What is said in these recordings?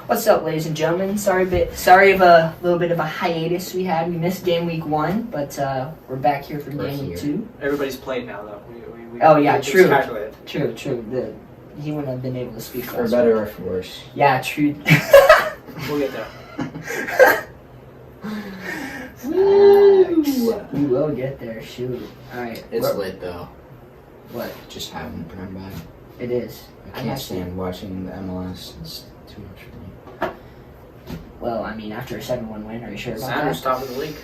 What's up, ladies and gentlemen? Sorry of a little bit of a hiatus we had. We missed game week 1, but we're back here for game week 2. Everybody's played now, though. True. True. He wouldn't have been able to speak. For better or for worse. Yeah, true. We'll get there. We will get there. Shoot. All right. It's lit though. What? Just having Prem back. It is. I can't stand watching the MLS. It's too much for me. Well, I mean, after a 7-1 win, are you sure about Sounders that? top of the league.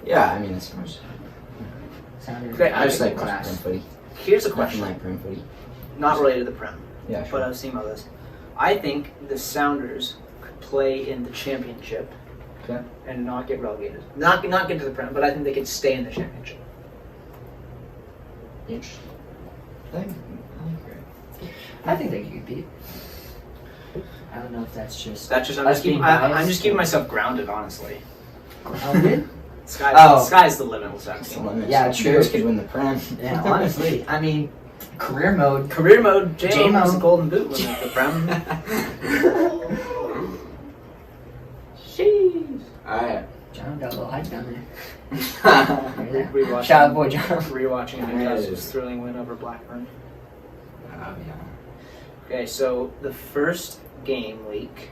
Yeah, I mean, it's much. Sounders. Okay, I just like class. Prem footy. Here's a Nothing question. like Prem footy. Not related to the Prem, Yeah, but sure. I've seen about this. I think the Sounders could play in the championship Okay. and not get relegated. Not get to the Prem, but I think they could stay in the championship. Interesting. I think I think they could compete. I don't know if that's just. I'm just being I'm just keeping biased. myself grounded, honestly. Grounded? Sky's the limit with that It's the team. limit. Yeah, Some true. Bears could win the Prem. Yeah, honestly, I mean, career mode. Career mode, J-Mo J-Mo. was the golden boot when the Prem. Jeez. Alright. John got a little hype down there. Rewatching, Shout out, boy, John. Rewatching Newcastle's thrilling win over Blackburn. Okay, so the first game week.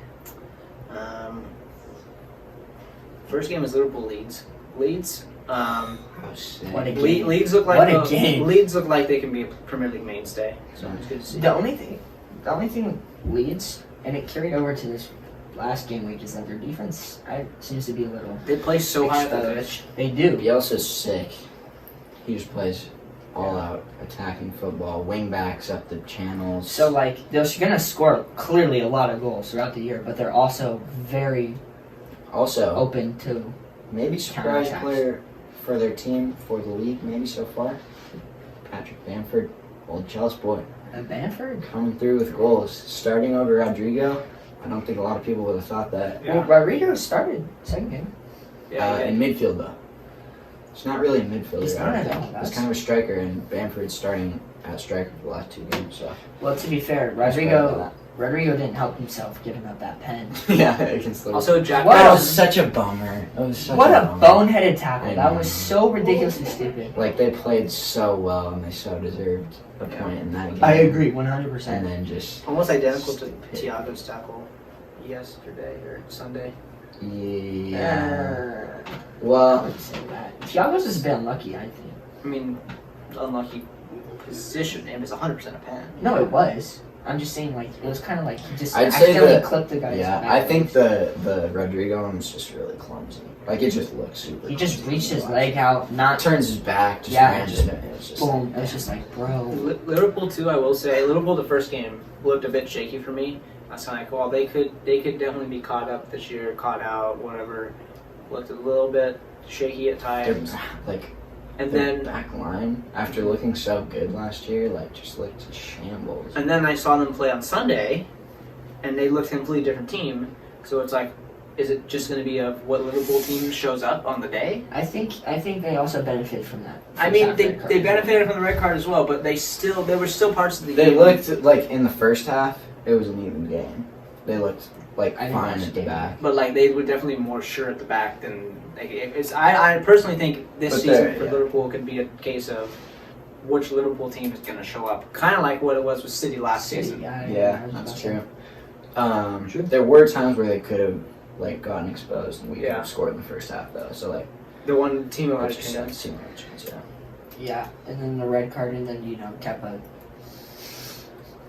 First game is Liverpool Leeds. Leeds. Oh, shit. What a game. Leeds look like What a game. Leeds look like they can be a Premier League mainstay. So it's good to see. The only thing with Leeds, and it carried over to this last game week, is that their defense seems to be a little They play so high at the exposed. pitch. They do. Bielsa's sick. He just plays all out attacking football, wing backs up the channels. So, like, they're going to score clearly a lot of goals throughout the year, but they're also very also, open to. maybe surprise counterattacks. player for their team, for the league, maybe so far. Patrick Bamford, old Chelsea boy, Bamford? coming through with goals, starting over Rodrigo. I don't think a lot of people would have thought that. Yeah. Well, Rodrigo started second game. In midfield though, it's not really a midfielder. He's not I at don't all, think. that's- He's kind of a striker, and Bamford's starting at striker for the last 2 games. So Well, to be fair, Rodrigo didn't help himself giving up that pen. yeah, against Liverpool. Also, Jack. What That a- was such a bummer. It was such What a bummer. boneheaded tackle. I That know. was so ridiculously stupid. Like, they played so well, and they so deserved a point in that game. I agree, And 100%. then just Almost identical to Thiago's tackle yesterday or Sunday. yeah. I Well, would say that. Thiago's is a bit unlucky, I think. I mean, unlucky position. It was 100% a pen. No, it was. I'm just saying, like, it was kind of like he just I'd say accidentally that- clipped the guy's yeah, back. I think the Rodrigo one was just really clumsy. Like, it just looked super. He just clumsy reached to his watch. leg out, not Turns his back, just Yeah, ran just it. It was just boom. It was just like, bro. Liverpool too. I will say, Liverpool the first game looked a bit shaky for me. I was like, well, they could definitely be caught up this year, caught out, whatever. Looked a little bit shaky at Their, times, like, and their then back line, after looking so good last year, like, just looked in shambles. I saw them play on Sunday, and they looked a completely different team. So it's like, is it just going to be what Liverpool team shows up on the day? I think they also benefited from that. I mean, they benefited from the red card as well, but there were still parts of the They game. looked, like, in the first half, it was an even game. They looked, like, I didn't fine watch at the the game. back. But like they were definitely more sure at the back than like, I personally think this But season they're- for yeah. Liverpool could be a case of which Liverpool team is going to show up, kind of like what it was with City last season. Yeah, that's true. There were times where they could have, like, gotten exposed, and we could Yeah. have scored in the first half, though. So, like, The one team of like our you said, chance. too much chance, yeah. Yeah, and then the red card, and then Kepa.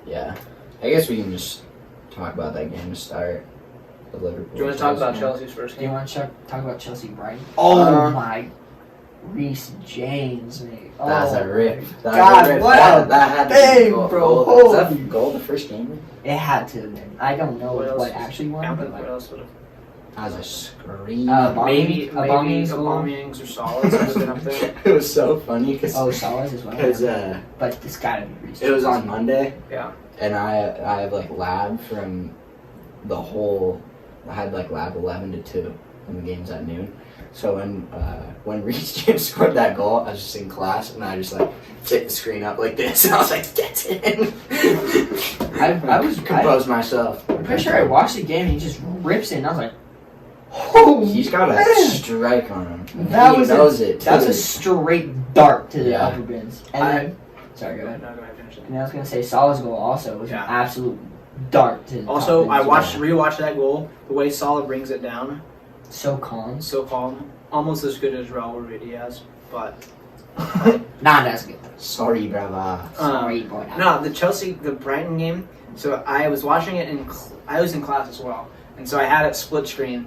Yeah. I guess we can just talk about that game to start. The Liverpool. Do you want to talk about game. Chelsea's first Do you game? want to talk about Chelsea Brighton? Uh, My Reece James, mate. That's a rip. That God, was a rip. what that, a that had to bang, be goal. bro. Was that Holy- goal the first game? It had to have been. I don't know What else? what actually won, Yeah, but what like, else would have? As a scream. Maybe Aubameyang's goal. Aubameyang's or Salah's would have been up there. It was so funny because Oh, Salah's as well. But it's gotta be Reece. it was James. on Monday. Yeah. And I have like lab from the whole. I had like lab 11 to 2, and the game's at noon. So when Reece James scored that goal, I was just in class and I just like set the screen up like this. And I was like, "Get in!" I was composed myself. I'm pretty sure I watched the game and he just rips it, and I was like, "Oh, He's got a man. strike on him. That He was knows it. That was too. a straight dart to the Yeah. upper bins." And then, sorry, go ahead. No, go ahead, finish it. And I was gonna say Salah's goal also was Yeah. an absolute dart to the Also, top I bins. rewatched that goal. The way Salah brings it down, So calm, so calm, almost as good as Raul Ruiz, but not as good. Sorry, brother. Sorry, boy. no, the Brighton game. So I was watching it I was in class as well, and so I had it split screen,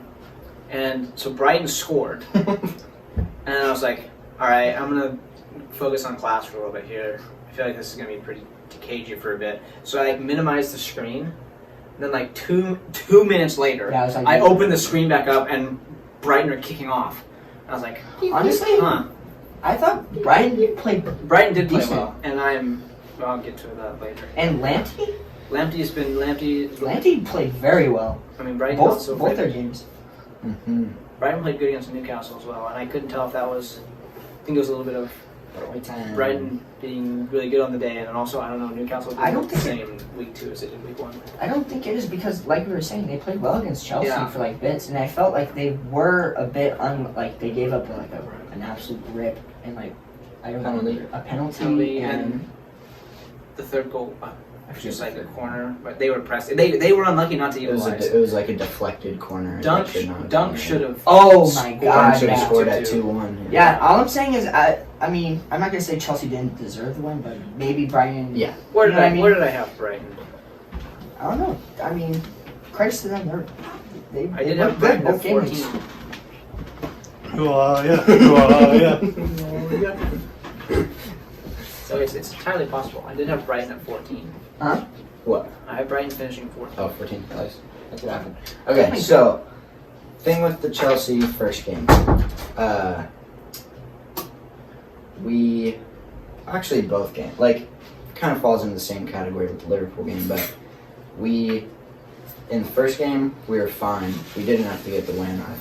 and so Brighton scored, and I was like, all right, I'm gonna focus on class for a little bit here. I feel like this is gonna be pretty cagey for a bit, so I minimized the screen. And then like two minutes later, Yeah, I was like, I opened the screen back up and Brighton are kicking off. I was like, honestly, I thought Brighton played Brighton did play decent. well, and I'll get to that later. And Lamptey. Lamptey. Played very well. I mean, Brighton Both also their played. games. Mm-hmm. Brighton played good against Newcastle as well, and I couldn't tell if that was. I think it was a little bit of Brighton being really good on the day, and also I don't know, Newcastle did I don't the think same week 2 as they did week 1. I don't think it is because, like we were saying, they played well against Chelsea Yeah. for like bits, and I felt like they were a bit like they gave up an absolute rip and like I don't Penalty. know a penalty Penalty and The third goal, I forget just the like a third. corner, but they were pressed. They were unlucky not to It was equalize. like a deflected corner. Dunk Dunk should have. Oh my God! should have Yeah. scored at 2-2. 2-1. Yeah, all I'm saying is I mean I'm not gonna say Chelsea didn't deserve the win, but maybe Brighton. Yeah. Where You did know what I I mean? Where did I have Brighton? I don't know. I mean, credits to them. They I did looked have Brighton good at both game 14. weeks. So it's entirely possible. I did have Brighton at 14. Huh? What? I have Brighton finishing 14. Oh, 14th place. That's what happened. Okay, so thing with the Chelsea first game. We actually both games like kind of falls into the same category with the Liverpool game, but we in the first game we were fine. We didn't have to get the win. I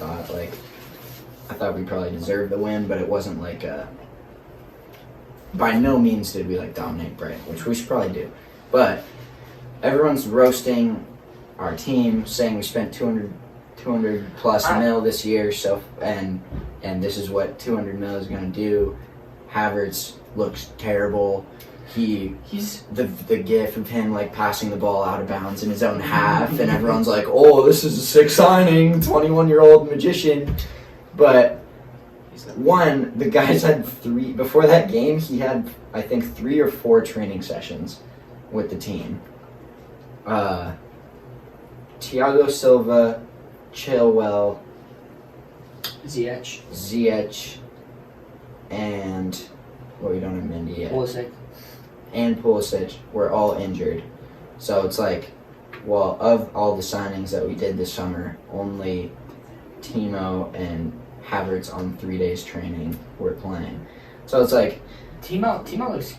thought we probably deserved the win, but it wasn't like by no means did we like dominate Brighton, which we should probably do. But everyone's roasting our team, saying we spent 200 plus mil this year, so and this is what 200 mil is going to do. Havertz looks terrible. He's the gif of him like passing the ball out of bounds in his own half, and everyone's like, "Oh, this is a sick signing, 21-year-old magician." But one, the guys had 3 before that game. He had I think 3 or 4 training sessions with the team. Thiago Silva, Chilwell, Ziyech, and we don't have Mendy yet. Pulisic. And Pulisic were all injured. So it's like, well, of all the signings that we did this summer, only Timo and Havertz on 3 days training were playing. So it's like Timo looks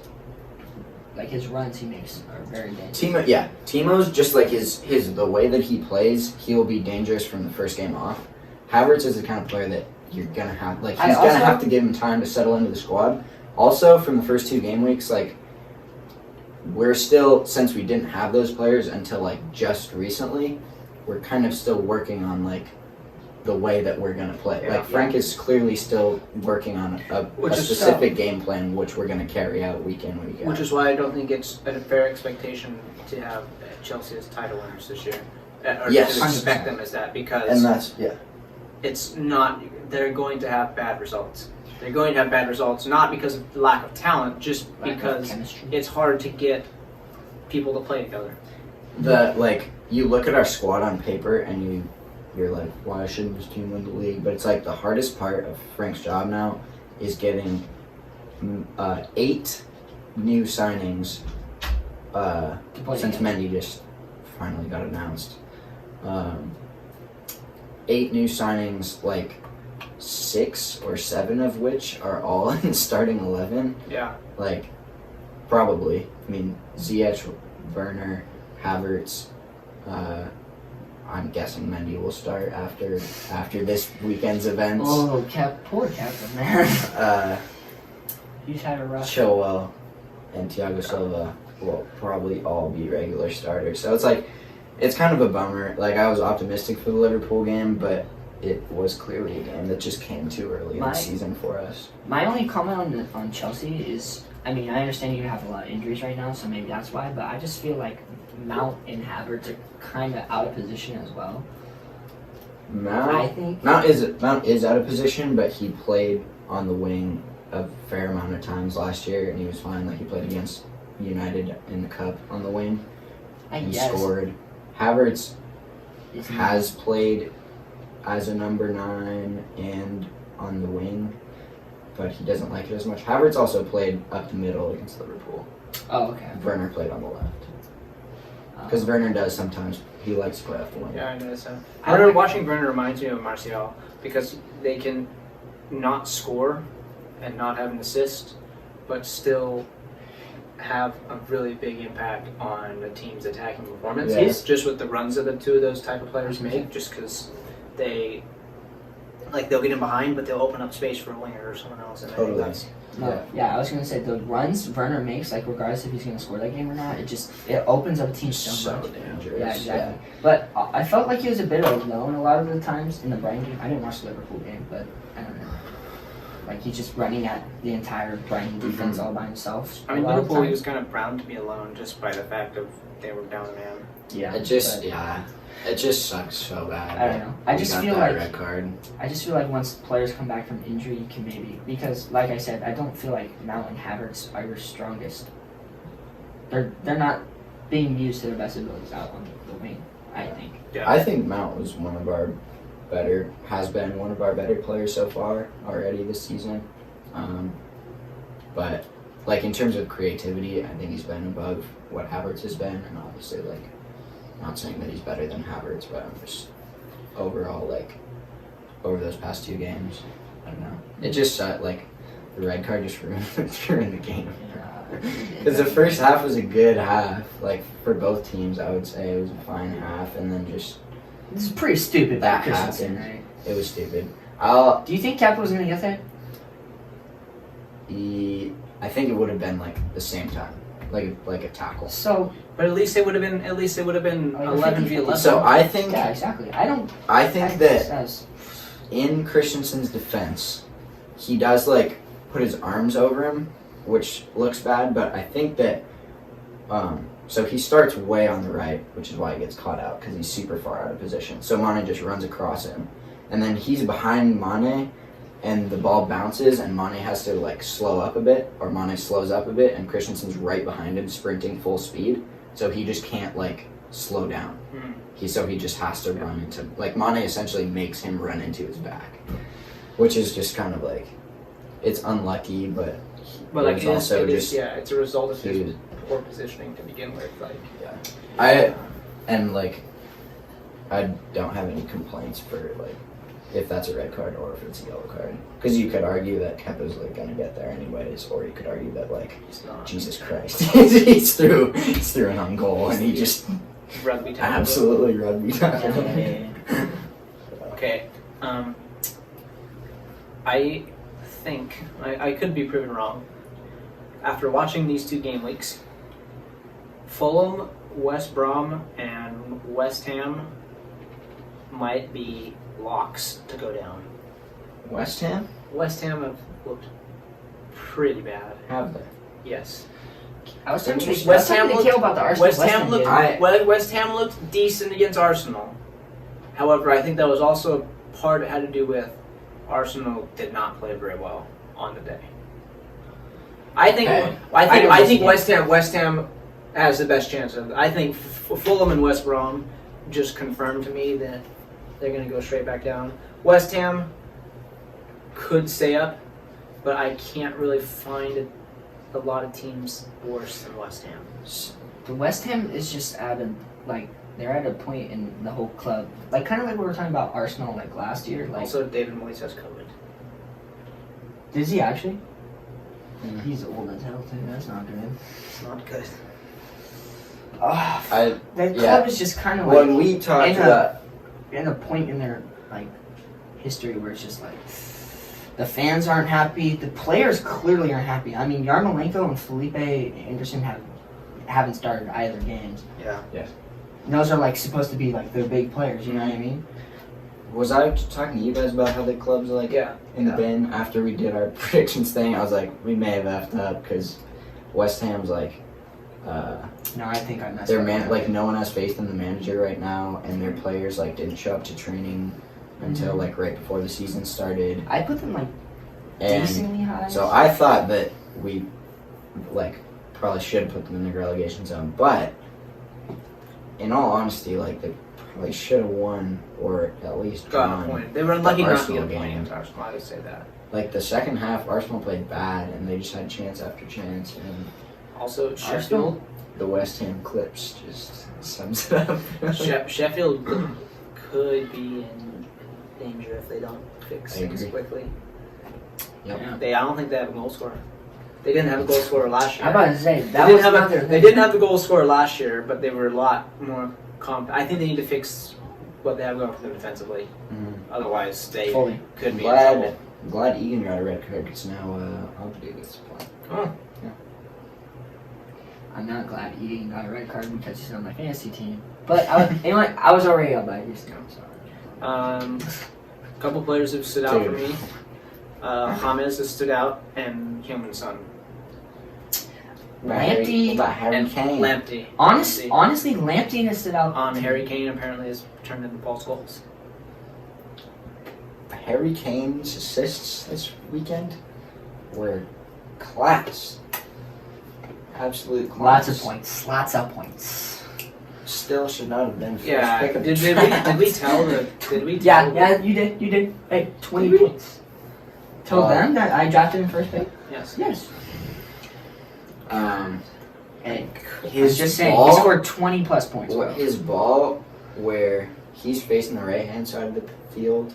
like his runs he makes are very dangerous. Timo's just like his the way that he plays, he'll be dangerous from the first game off. Havertz is the kind of player that you're gonna have he's gonna have to give him time to settle into the squad. Also, from the first 2 game weeks, like we're still, since we didn't have those players until like just recently, we're kind of still working on like the way that we're gonna play. Yeah. Like Frank is clearly still working on a specific game plan, which we're gonna carry out week in, week out. Which is why I don't think it's a fair expectation to have Chelsea as title winners this year. Or Yes. to expect them as that, because and that's it's not, they're going to have bad results. They're going to have bad results, not because of lack of talent, just because it's hard to get people to play together. You look at our squad on paper and you're like, why shouldn't this team win the league? But it's like the hardest part of Frank's job now is getting 8 new signings since Mendy just finally got announced. 8 new signings, like 6 or 7 of which are all in starting 11. Yeah. Like, probably. I mean, Ziyech, Werner, Havertz, I'm guessing Mendy will start after this weekend's events. Oh, poor Captain, man. He's had a rough. Chilwell and Thiago Silva will probably all be regular starters. So it's kind of a bummer. Like, I was optimistic for the Liverpool game, but it was clearly a game that just came too early in the season for us. My only comment on Chelsea is, I mean, I understand you have a lot of injuries right now, so maybe that's why, but I just feel like Mount and Havertz are kind of out of position as well. I think Mount is out of position, but he played on the wing a fair amount of times last year, and he was fine. Like, he played against United in the cup on the wing. He scored. Havertz has played as a number 9 and on the wing, but he doesn't like it as much. Havertz also played up the middle against Liverpool. Oh, okay. Werner played on the left. Because Werner does sometimes. He likes to play off the wing. Yeah, I noticed that. Watching Werner reminds me of Martial because they can not score and not have an assist, but still have a really big impact on the team's attacking performance. Yeah. Just with the runs that the two of those type of players make, just because they'll get in behind, but they'll open up space for a winger or someone else. And Totally. I think Yeah, I was gonna say the runs Werner makes, like regardless if he's gonna score that game or not, it opens up a team so much. dangerous. Yeah, exactly. But I felt like he was a bit alone a lot of the times in the Brighton game. I didn't watch the Liverpool game, but I don't know. Like, he's just running at the entire Brighton defense all by himself. I mean, a lot of Liverpool, he times. was kind of bound to be alone just by the fact of they were down a man. Yeah. It just sucks so bad. I don't know. I We just got feel that like red card. I just feel like once players come back from injury, you can maybe, because like I said, I don't feel like Mount and Havertz are your strongest. They're not being used to their best abilities out on the wing, I think. Yeah. I think Mount was has been one of our better players so far already this season. But like, in terms of creativity, I think he's been above what Havertz has been, and obviously, like, not saying that he's better than Havertz, but I'm just overall, like, over those past 2 games, I don't know. It just like, the red card just ruined the game. Because the first half was a good half, like, for both teams. I would say it was a fine half, and then just This is pretty stupid. that Christensen, happened. right? It was stupid. Do you think Kappa was gonna get there? I think it would have been like the same time, like a tackle. So, But at least it would have been 11 v 11. So I think yeah, exactly. I think that in Christensen's defense, he does like put his arms over him, which looks bad. But I think that so he starts way on the right, which is why he gets caught out because he's super far out of position. So Mane just runs across him, and then he's behind Mane. And the ball bounces, and Mane has to like slow up a bit, or Mane slows up a bit, and Christensen's right behind him, sprinting full speed. So he just can't like slow down. He just has to run into, like, Mane essentially makes him run into his back, which is just kind of like, it's unlucky, but like, it's also it's a result of his poor positioning to begin with. Like, I don't have any complaints for like, if that's a red card or if it's a yellow card. Because you could argue that Kepa's like going to get there anyways, or you could argue that, like, Jesus Christ, he's through an own goal and he just rugby tackle. absolutely rugby tackle. Okay. I think, I could be proven wrong. After watching these 2 game weeks, Fulham, West Brom, and West Ham might be locks to go down. West Ham? West Ham have looked pretty bad. Have they? Yes. I was talking to West Ham Nikhil about the Arsenal. West Ham looked decent against Arsenal. However, I think that was also part had to do with Arsenal did not play very well on the day. I think West Ham has the best chance of. I think Fulham and West Brom just confirmed to me that they're going to go straight back down. West Ham could stay up, but I can't really find a lot of teams worse than West Ham. The West Ham is just they're at a point in the whole club, like kind of like we were talking about Arsenal like last year. Like, Also, David Moyes has COVID. Does he actually? Mm. He's old as hell too. That's not good. It's not good. The club is just kind of like when we talked about in a point in their like history where it's just like the fans aren't happy, the players clearly aren't happy. I mean, Yarmolenko and Felipe Anderson haven't started either games. Yeah. Yes. And those are like supposed to be like their big players. You know what I mean? Was I talking to you guys about how the club's like in the bin after we did our predictions thing? I was like, we may have effed up because West Ham's like. No, I think I messed Their up. like no one has faith in the manager right now, and their players like didn't show up to training until like right before the season started. I put them like And decently high. so I thought that we like probably should put them in the relegation zone, but in all honesty, like they probably should have won or at least Got a drawn. point. They were unlucky not to Arsenal get a point game. against Arsenal. I would say that. Like the second half, Arsenal played bad, and they just had chance after chance, and Also, Sheffield. the West Ham clips just sums it up. Sheffield could be in danger if they don't fix I things agree. quickly. Yep. I don't think they have a goal scorer. They didn't have a goal scorer last year. I'm about to say They that didn't was have not their they thing. didn't have the goal scorer last year, but they were a lot more I think they need to fix what they have going for them defensively. Otherwise, they Fully. could be in trouble. Glad Egan got a red card because now Abdi gets to play. Oh, I'm not glad Egan got a red card because he's on my fantasy team. But anyway, I was already up by his team. So. a couple players have stood out for Dude. me. James has stood out, and Heung-min Son. Lamptey about Harry And Kane. Lamptey. Honestly, Lamptey has stood out. Harry Kane apparently has turned into Paul's goals. Harry Kane's assists this weekend were class. Absolute class. Lots of points. Still should not have been first Yeah, pick of the did we tell the Yeah, you did. Hey, 20 Did we? points. Told them that I drafted him first pick? Yes. Yes. Hey, His just saying, ball, he scored 20 plus points. Bro. his ball where he's facing the right hand side of the field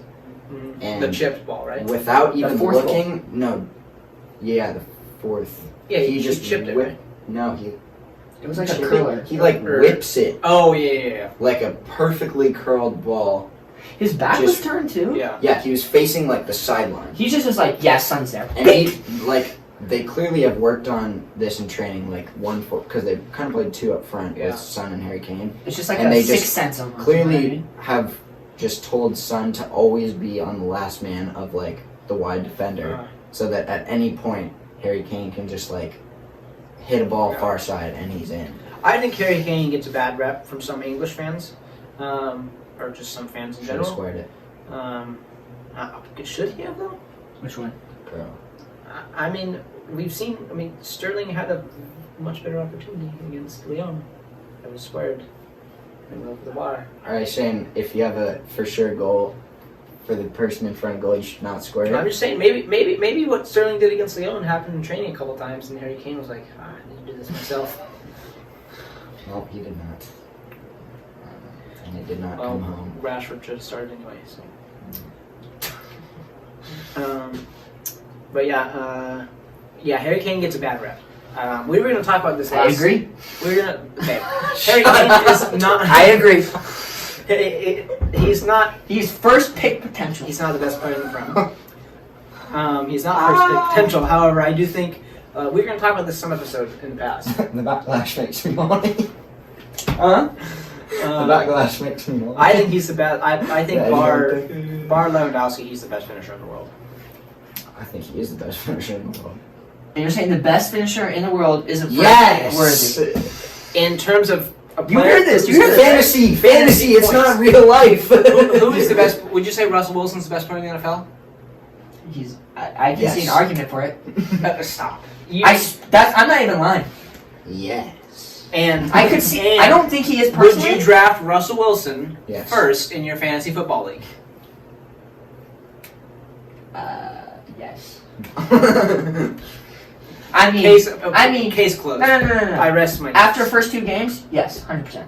and The chipped ball, right? without even fourth looking, the fourth. Yeah, he he just chipped it, whipped- right? No, he It was like a chipped curler. it. He like Or- whips it Oh, yeah. like a perfectly curled ball. His back Just- was turned too. Yeah. Yeah, he was facing like the sideline. He just was like, yeah, Son's there. And he, like, they clearly have worked on this in training, like one foot, because they kind of played two up front Yeah. with Son and Harry Kane. It's just like And a they sixth just sense almost. Clearly you know what I mean? have just told Son to always be on the last man of like the wide defender, so that at any point Harry Kane can just like hit a ball far side and he's in. I think Harry Kane gets a bad rep from some English fans, or just some fans in Should have general. squared it, Should he have though? Which one? bro. I mean, Sterling had a much better opportunity against Lyon. It was squared. And over the bar. Are you saying if you have a for sure goal for the person in front of goal, you should not square I'm it? just saying, maybe what Sterling did against Lyon happened in training a couple times, and Harry Kane was like, I need to do this myself. Well, he did not, and it did not Well, come home. Rashford should have started anyway. So. But yeah, Harry Kane gets a bad rep. We were going to talk about this I last. agree. We were going to. Okay. Harry Kane is not. I agree. He's not. He's first pick potential. He's not the best player in the Prem. He's not first pick potential. However, I do think we were going to talk about this some episode in the past. The backlash makes me money. Huh? The backlash makes me money. I think he's the best. I think Yeah, bar Lewandowski, he's the best finisher in the world. I think he is the best finisher in the world. And you're saying the best finisher in the world isn't Yes! worthy. In terms of a You player, heard this, you heard Fantasy! It's points. not real life! Who is the best? Would you say Russell Wilson's the best player in the NFL? I can see an argument for it. Stop. I'm not even lying. Yes. And I could see. and I don't think he is Would personally. you draft Russell Wilson Yes. first in your fantasy football league? Yes. I mean, Case closed. No. I rest my. After first two games, yes, 100%.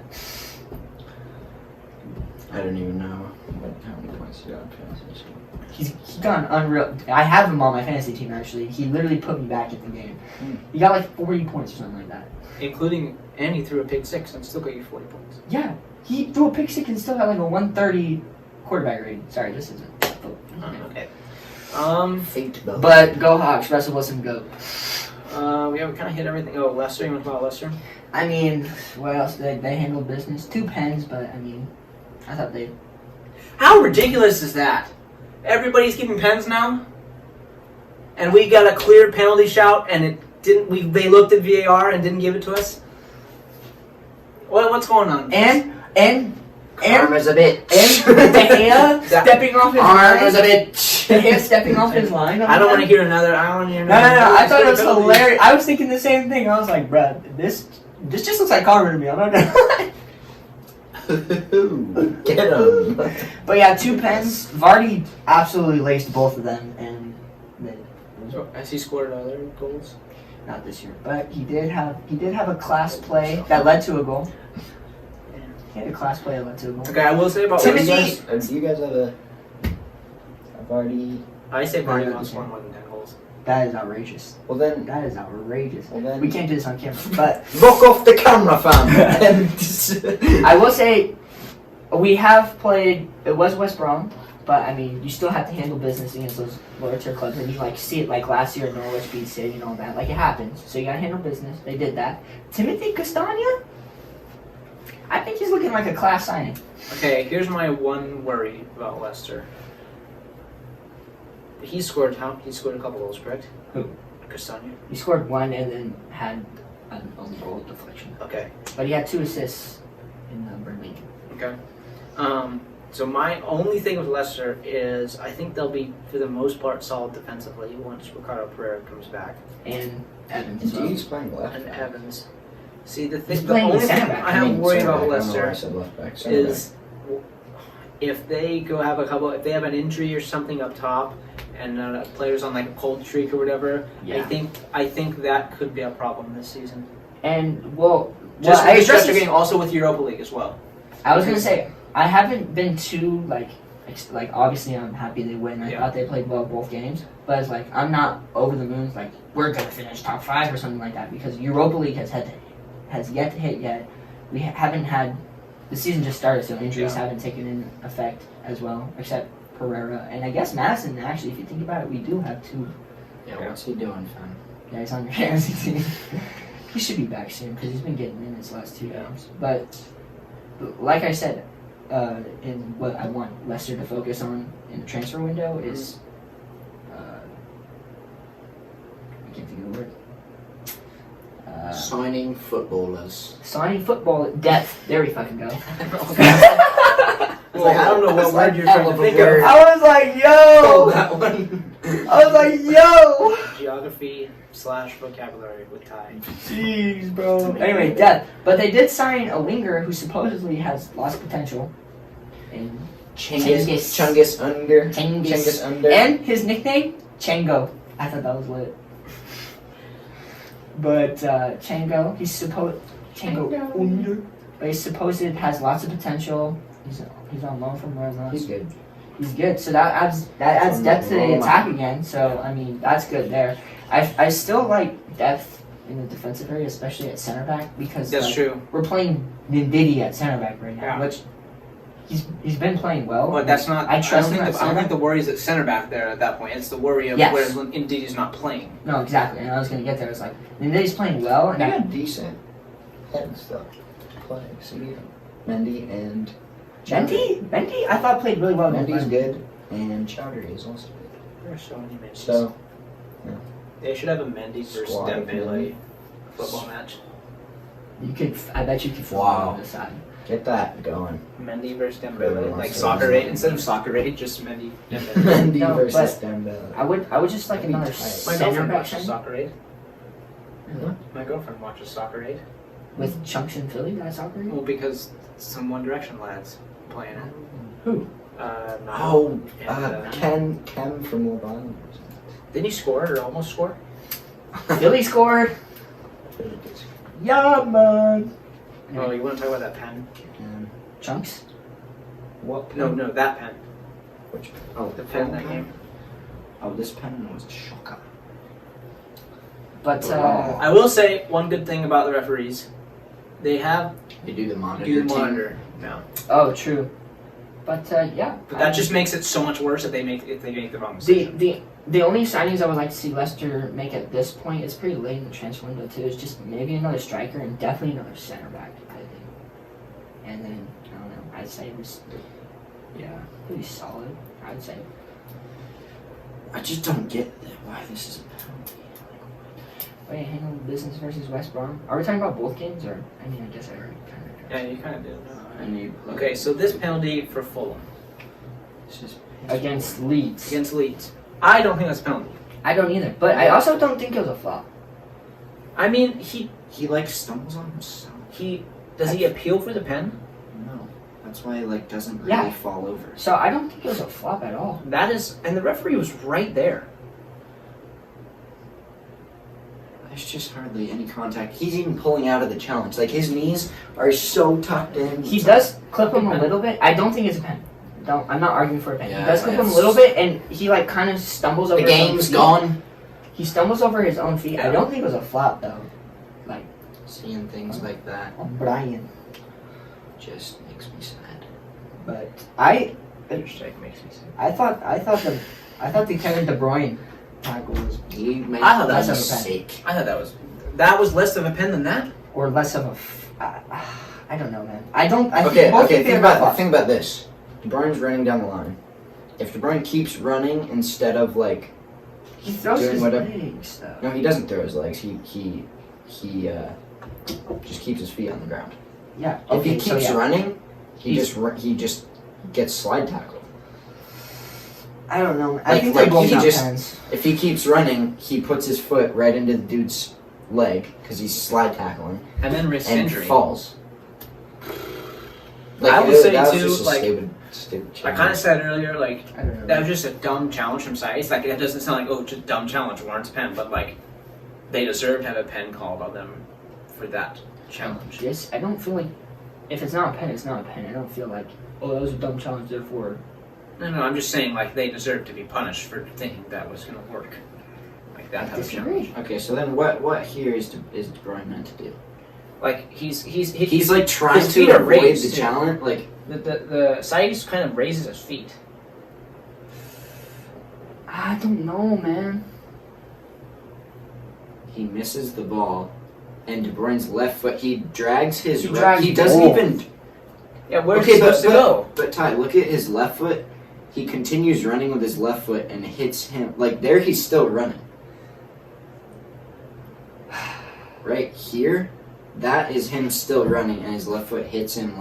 I don't even know. How many points did you got in fantasy this year? He's gone unreal. I have him on my fantasy team actually. He literally put me back in the game. Hmm. He got like 40 points or something like that. Including, and he threw a pick 6 and still got you 40 points. Yeah, he threw a pick six and still had like a 130 quarterback rating. Sorry, this isn't. Okay. Fate though. But go Hawks, Russell Wilson, go. We kind of hit everything. Oh, Leicester. You want to talk about Leicester? I mean, what else? They handled business. 2 pens, but I mean, I thought they. How ridiculous is that? Everybody's keeping pens now, and we got a clear penalty shout, and it didn't. They looked at VAR and didn't give it to us. What's going on? And Karma's a bitch. De Gea stepping off his Karma's a line. bitch. De Gea stepping off his line. I don't want to hear another. I don't want to hear No. another. I thought it was hilarious. I was thinking the same thing. I was like, bruh, this just looks like karma to me. I'm not gonna lie. Get him. But yeah, 2 pens. Vardy absolutely laced both of them, and they, So, has he scored other goals? not this year, but he did have a class play that led to a goal. He had a class play that led to a goal. Okay, I will say about Timothy- Leicester. You guys have a. I've already. I say No, Vardy no, wants no. score more than 10 goals. That is outrageous. Well then. That is outrageous. Well then. We can't do this on camera, but Look off the camera, fam. I will say we have played. It was West Brom, but I mean, you still have to handle business against those lower tier clubs, and you like see it like last year, Norwich beat City and all that. Like it happens, so you gotta handle business. They did that. Timothy Castagna, I think he's looking like a class signing. Okay, here's my one worry about Leicester. He scored how? He scored a couple goals, correct? Who? Castagna. He scored 1 and then had an own goal deflection, Okay. but he had 2 assists in the Burnley. Okay. So my only thing with Leicester is I think they'll be, for the most part, solid defensively once Ricardo Pereira comes back. And Evans as well. He's playing left. And Evans. See, the He's thing, the playing only thing center back. I have worried about I don't know why I Leicester said left back. Center is if they if they have an injury or something up top, and players on like a cold streak or whatever. Yeah. I think that could be a problem this season. And well, Just I because addressed they're this- getting also with Europa League as well. I was gonna say I haven't been too like obviously I'm happy they win. I Yeah. thought they played well both games, but it's like I'm not over the moon. It's like we're gonna finish top 5 or something like that because Europa League has yet to hit yet. We haven't had the season just started, so injuries haven't taken in effect as well, except Pereira and I guess Madison. Actually, if you think about it, we do have 2 Yeah, what's he doing, fam? guys on your fantasy team. He should be back soon because he's been getting minutes the last 2 games. But like I said, in what I want Leicester to focus on in the transfer window is I can't think of the word. Signing footballers. Signing football depth. There we fucking go. Well, I don't know what word you're trying to think of. I was like, Oh, yo. that one. I was like, yo. Geography / vocabulary with Ty. Jeez, bro. Anyway, depth. But they did sign a winger who supposedly has lots of potential. And Chungus under. Cengiz. Under. And his nickname, Chango. I thought that was lit. But Chango, Chango Under. But he's supposed has lots of potential. He's on loan from Roma. He's good. He's good. So that adds depth to the attack again. So I mean that's good there. I still like depth in the defensive area, especially at center back, because That's true. we're playing Ndidi at center back right now, Yeah. which he's been playing well. But that's not. I trust don't him think at I don't center think the worry is at center back there at that point. It's the worry of Yes. whereas when Ndidi's not playing. No, exactly. And I was gonna get there. It's like Ndidi's playing well, and They I, got decent heads though to play. See, Mendy and Mendy, I thought played really well. Mendy's good, and Chowdhury is also good. There are so many Mendys. So They should have a Mendy versus Squad of Dembele Mendy. football match. I bet you could flip Wow. on the side. get that going. Mendy versus Really Dembele, wants like to soccer lose. rate instead of soccer rate, just Mendy. Dembele. Mendy No, versus Dembele. I would just like That'd be another tight. My center girlfriend back watches signing soccer rate. Huh? My girlfriend watches soccer rate. with Chunks and Philly. That soccer. Well, because some One Direction lads playing it. Who? Not Oh, and, Ken from Love Island. didn't he score or almost score? Philly scored. Yeah, man. Oh, you want to talk about that pen? Um, Chunks. What? No, that pen. Which? Oh, The pen in that game. Oh, this pen was shocker. But I will say one good thing about the referees. They have They do the monitor. do the team. monitor now. oh, true. But yeah. But that just makes it so much worse if they make the wrong decision. The only signings I would like to see Leicester make at this point, it's pretty late in the transfer window too, is just maybe another striker and definitely another center back, I think. And then, I don't know, I'd say it was, yeah, pretty solid, I'd say. I just don't get why this is a penalty. Wait, hang on, business versus West Brom? Are we talking about both games, or, I mean, I guess I already kind of. Yeah, you kind of do. And you Okay, so this penalty for Fulham It's just Against Leeds. against Leeds. I don't think that's a penalty. I don't either, but I also don't think it was a flop. I mean, he he stumbles on himself. does he appeal for the pen? No, that's why he doesn't really Yeah. fall over. So I don't think it was a flop at all. That is, and the referee was right there. There's just hardly any contact. He's even pulling out of the challenge. His knees are so tucked in. He does clip him a little bit. I don't think it's a pen. I'm not arguing for a pen. Yeah, he does clip him a it's little just- bit, and he kind of stumbles over The his own game's feet. gone. He stumbles over his own feet. I Yeah. don't think it was a flop though. Seeing things like that Brian. just makes me sad. But Your strike makes me sick. I thought the Kevin De Bruyne tackle was He made I thought that that was a pen. mistake. I thought that was less of a pen than that. or less of a. I don't know, man. I think Okay, both okay. think they're flops. Think about this. De Bruyne's running down the line. If De Bruyne keeps running instead of He throws doing his whatever- legs though. no, he doesn't throw his legs. He just keeps his feet on the ground. Yeah. If he Okay. keeps So yeah. running, he just gets slide tackled. I don't know. I Like- think like they're both he not just- pens. If he keeps running, he puts his foot right into the dude's leg because he's slide tackling And then wrist and injury. falls. I would say that was too, just a like, stupid I challenge. kind of said earlier, I don't know. that was just a dumb challenge from Saiz. It doesn't sound like, just dumb challenge warrants a pen, but they deserve to have a pen called on them for that challenge. Yes, I don't feel like if it's not a pen, it's not a pen. I don't feel like that was a dumb challenge. Therefore, No, I'm just saying they deserve to be punished for thinking that was going to work. That I type of challenge. disagree. Okay, so then what here is De Bruyne meant to do? He's Trying his feet to are avoid raised, the too. challenge. The Saiz kind of raises his feet. I don't know, man. He misses the ball, and De Bruyne's left foot. He drags his. He right- drags he doesn't both. even. Yeah, where's Okay, he supposed to go? But Ty, look at his left foot. He continues running with his left foot and hits him. There, he's still running. Right here, that is him still running, and his left foot hits him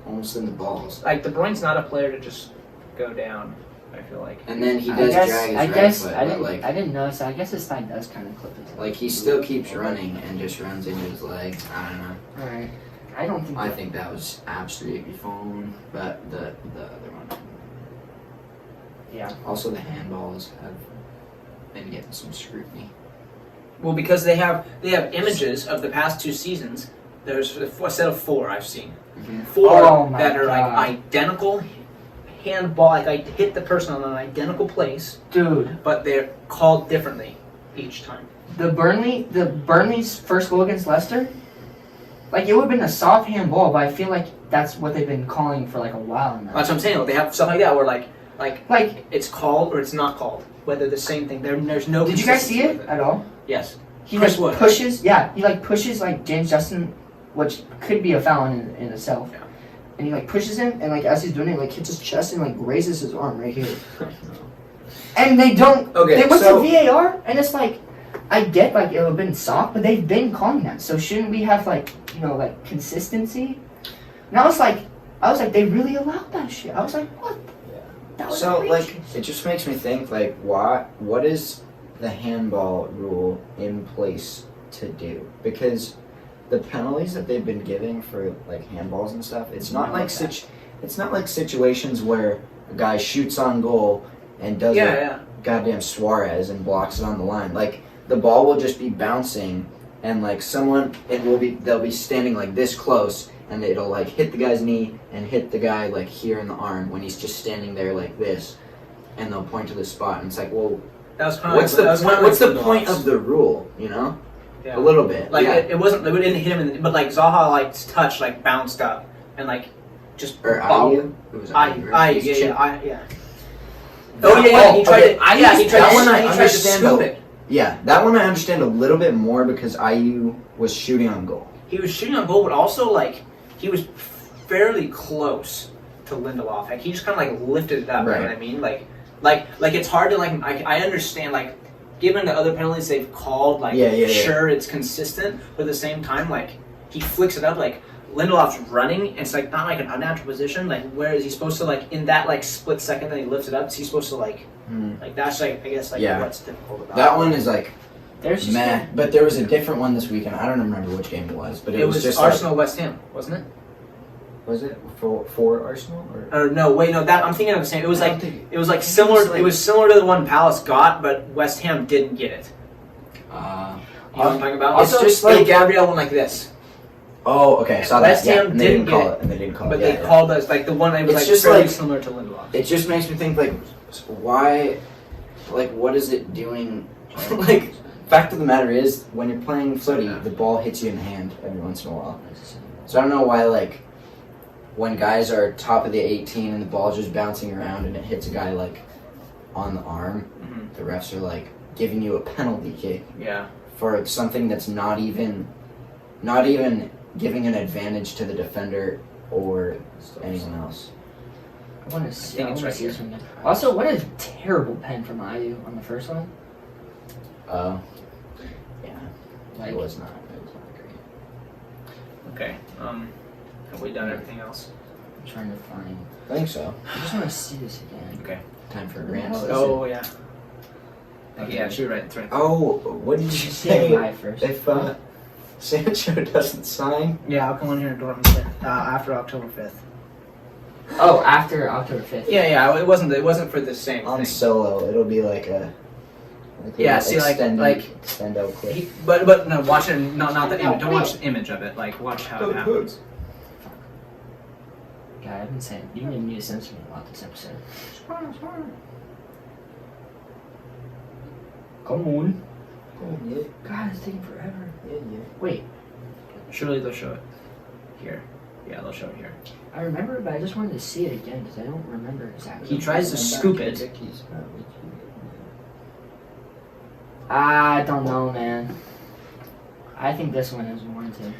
almost in the balls. De Bruyne's not a player to just go down. I feel like. And then he I does guess, drag his I right guess foot, I but didn't. I didn't notice. I guess his thigh does kind of clip into. he still keeps running and just runs into his leg. I don't know. All right. I don't think. I think that was absolutely fine, but the other one. Yeah. Also, the handballs have been getting some scrutiny. Well, because they have images of the past 2 seasons. There's a set of 4 I've seen. Mm-hmm. 4 Oh my that are God. identical handball. I hit the person on an identical place, Dude, but they're called differently each time. the Burnley's first goal against Leicester, it would have been a soft handball, but I feel like that's what they've been calling for a while now. That's what I'm saying. They have stuff like that where Like, it's called or it's not called. Whether the same thing. There's no. did you guys see consistency it with at all? Yes. He Chris Wood, pushes. Yeah, he pushes James Justin, which could be a foul in itself. Yeah. And he pushes him, and as he's doing it, hits his chest and raises his arm right here. And they don't. Okay, They went so- to VAR, and it's I get it would have been soft, but they've been calling that. So shouldn't we have consistency? And I was like, they really allowed that shit. I was like, what? Yeah. That was So outrageous. it just makes me think what is the handball rule in place to do? Because the penalties that they've been giving for handballs and stuff, it's not like situations where a guy shoots on goal and does goddamn Suarez and blocks it on the line. The ball will just be bouncing and they'll be standing this close and it'll like hit the guy's knee and hit the guy like here in the arm when he's just standing there like this, and they'll point to the spot, and it's like, well, That was kind what's of the point? What's the point of the rule? You know, Yeah. a little bit. Like yeah. it wasn't. It didn't hit him, but like Zaha like touch like bounced up and like just Or bobbled. Ayu. It was Ayu, right? His chip. Yeah. Oh yeah, he tried to. Yeah, he tried that to. one I He tried to understand scoop though. it. Yeah, that one I understand a little bit more because Ayu was shooting on goal. He was shooting on goal, but also like he was fairly close to Lindelof. Like he just kind of like lifted it up. You know what I mean? Like it's hard to like. I understand like. Given the other penalties they've called, like sure it's consistent, but at the same time, like he flicks it up, like Lindelof's running, and it's like not like an unnatural position. Like where is he supposed to like in that like split second that he lifts it up? Is he supposed to like that's like I guess like what's difficult about that it. one is like There's just meh. But there was a different one this weekend. I don't remember which game it was, but it was just Arsenal West Ham, wasn't it? Was it for Arsenal or? Or no, wait, no. That I'm thinking of the same. It was like similar. like- It was similar to the one Palace got, but West Ham didn't get it. You know what I'm talking about? It's just like Gabriel went like this. Oh, okay. I saw West that. Yeah, Ham and they didn't call get it, and they didn't call But it. they called us like the one that was It's like just fairly like- similar to Lindelof. It just makes me think like, why, like what is it doing? Like, fact of the matter is, when you're playing footy, the ball hits you in the hand every once in a while. So I don't know why like. When guys are top of the 18 and the ball's just bouncing around and it hits a guy like on the arm, the refs are like giving you a penalty kick for something that's not even giving an advantage to the defender or anyone else. I want to see. think I it's want right to see here. this one again. Also, what a terrible pen from Ayu on the first one. Oh, yeah, Like, it was not great. Okay. Have we done everything else? I'm trying to find. I think so. I just want to see this again. Okay. Time for a What the rant. hell is Oh yeah. Okay. Yeah, shoot right. That's right. Oh, what did you Say say? bye first. If Sancho doesn't sign, Yeah, I'll come on here in Dortmund after October 5th. Oh, after October 5th. Yeah. It wasn't for the same on thing. solo, it'll be like a Yeah, see, like- extendo clip. But no, watch it. Not the image. Don't watch the image of it. Like watch how it happens. God, I've been saying you need me to censor me a lot this episode. Come on. Yeah, God, it's taking forever. yeah. Wait, Surely they'll show it here. Yeah, they'll show it here. I remember it, but I just wanted to see it again because I don't remember exactly. He tries to scoop it. I don't know, man. I think this one is warranted.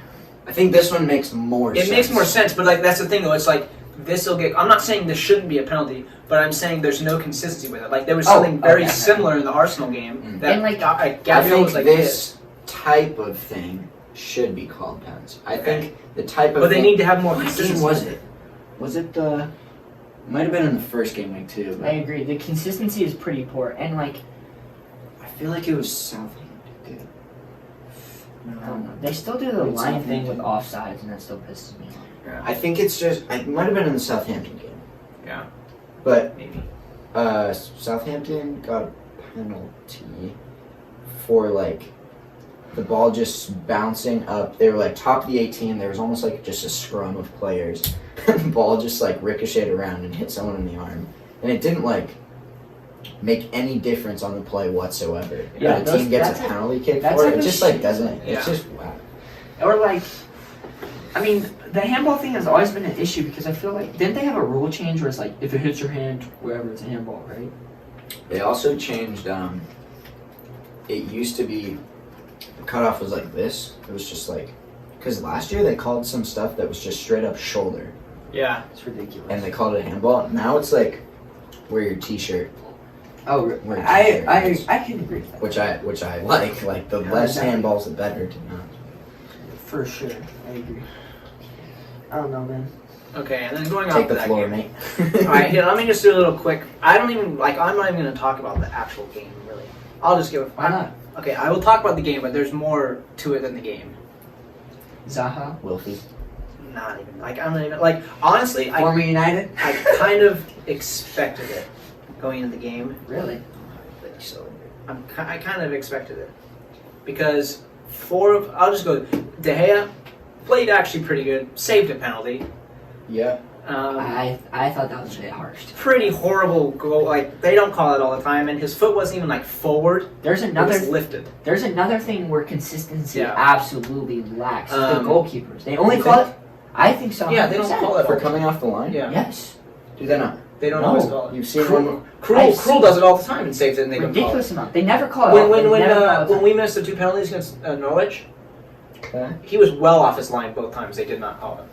I think this one makes more sense. It makes more sense, but like that's the thing though. It's like this will get. I'm not saying this shouldn't be a penalty, but I'm saying there's no consistency with it. Like there was something very okay. similar in the Arsenal game that And, like, I Gabriel think was like this type of thing should be called pens. I think the type of But they thing, need to have more what consistency. game was it? Was it the... It might have been in the first game week too, but I agree. The consistency is pretty poor, and like I feel like it was Southampton. Dude. I don't know. They still do the It's line thing with Southampton. offsides, and that still pisses me off. I think it's just... It might have been in the Southampton game. Yeah, But maybe. Southampton got a penalty for like the ball just bouncing up. They were like top of the 18. There was almost like just a scrum of players. And the ball just like ricocheted around and hit someone in the arm. And it didn't like make any difference on the play whatsoever. Yeah, But the team gets that's a penalty kick that's for like it. It a just like shit doesn't. Yeah. It's just wow. Or like, I mean, the handball thing has always been an issue because I feel like didn't they have a rule change where it's like if it hits your hand, wherever it's a handball, right? They also changed. It used to be the cutoff was like this. It was just like because last year they called some stuff that was just straight up shoulder, Yeah. It's ridiculous. and they called it handball. Now it's like wear your t-shirt, Oh, Where it's I can agree with that. which I like. Like the Yeah, less exactly. handballs, the better. To be honest. For sure, I agree. I don't know, man. Okay, and then going Take off the that floor, game. mate. All right, here, let me just do a little quick. I'm not even going to talk about the actual game really. I'll just give it. Why not? Okay, I will talk about the game, but there's more to it than the game. Zaha, Wilfie. Not even I'm not even honestly. former United. I kind of expected it going into the game. Really? I kind of expected it because I'll just go. De Gea played actually pretty good. Saved a penalty. Yeah. I thought that was a bit harsh. Pretty horrible goal. Like, they don't call it all the time, and his foot wasn't even like forward. There's It another was lifted. There's another thing where consistency Yeah. absolutely lacks. The goalkeepers. They only You call think? it. I think so. Yeah, they don't 100%. call it For coming off the line? Yeah. Yes. Do they not? They don't No. always call it. You've seen Cruel, one. Cruel does it all the time and saves it, and they don't call it. Ridiculous amount. They never call it. When we missed the 2 penalties against Norwich, Okay. he was well off his line both times. They did not call it.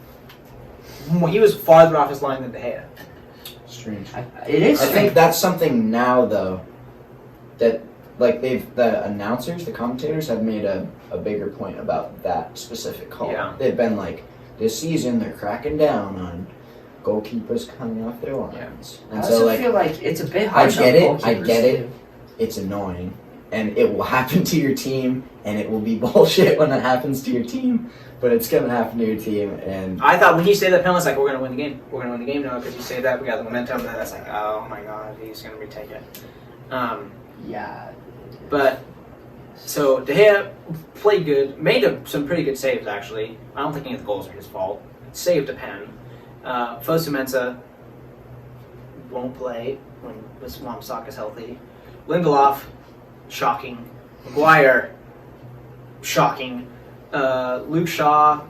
He was farther off his line than De Gea. Strange. It is. I think that's something now, though, that like the announcers, the commentators have made a bigger point about that specific call. Yeah. They've been like, this season they're cracking down on goalkeepers coming off their lines, I and also so like feel like it's a bit I harsh. get on it, I goalkeepers, get it. too. It's annoying, and it will happen to your team, and it will be bullshit when it happens to your team, but it's gonna happen to your team, and I thought when he saved that penalty, it's like, we're going to win the game. We're going to win the game now because he saved that. We got the momentum. And that's like, oh my God, he's going to retake it. Yeah. But, so De Gea played good, made some pretty good saves, actually. I don't think any of the goals are his fault. Saved a pen. Fosu-Mensah won't play when Wan-Bissaka's healthy. Lindelof, shocking. Maguire, shocking. Luke Shaw,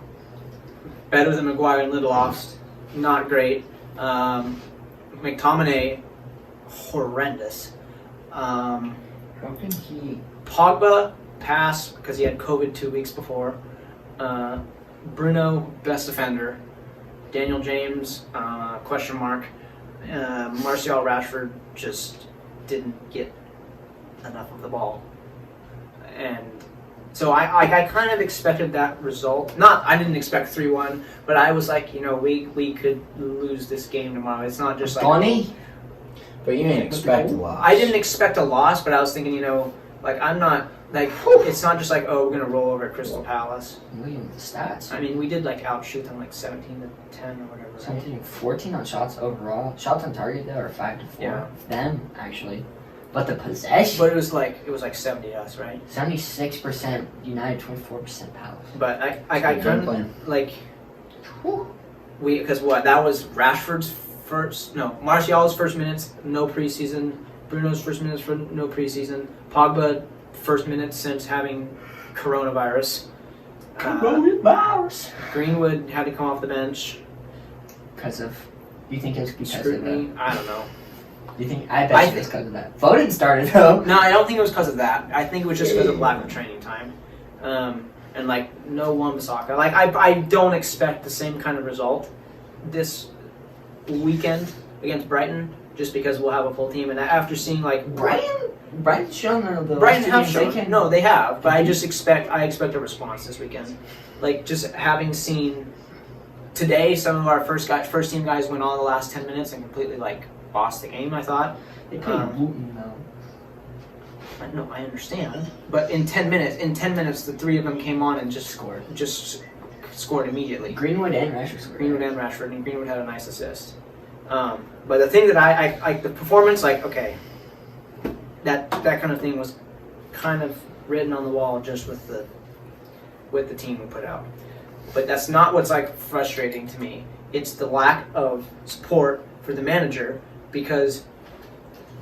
better than Maguire and Lindelof, not great. McTominay, horrendous. How can he? Pogba, pass because he had COVID 2 weeks before. Bruno, best defender. Daniel James, question mark. Martial, Rashford just didn't get enough of the ball. And so I kind of expected that result. I didn't expect 3-1, but I was like, we could lose this game tomorrow. It's not just like... Donny? but you didn't expect a lot. I didn't expect a loss, but I was thinking, I'm not... Like, it's not just like, oh, we're going to roll over at Crystal Palace. Look at the stats. I mean, we did, outshoot them, 17-10 or whatever. Right? 17, 14 on shots overall. Shots on target, though, are 5-4. Yeah. Them, actually. But the possession... But it was like 70 us, right? 76% United, 24% Palace. But I kind of, because that was Rashford's Martial's first minutes, no preseason. Bruno's first minutes for no preseason. Pogba, first minutes since having coronavirus. Greenwood had to come off the bench. Because of... You think it's because Scrutiny? of that? I don't know. You think... I bet it's because of that. Foden started, though. No, I don't think it was because of that. I think it was just because of lack of training time. And, no Wan-Bissaka. I don't expect the same kind of result this weekend against Brighton, just because we'll have a full team. And after seeing, Brighton's shown the Brighton last two have games shown. No, they have. But I expect a response this weekend. Just having seen today, some of our first team guys went on the last 10 minutes and completely bossed the game. I thought They played Luton, though. No, I understand. But in 10 minutes, the three of them came on and just scored immediately. Greenwood and Rashford scored. And Greenwood had a nice assist. But the thing that I the performance, okay, that kind of thing was kind of written on the wall just with the team we put out. But that's not what's frustrating to me. It's the lack of support for the manager, because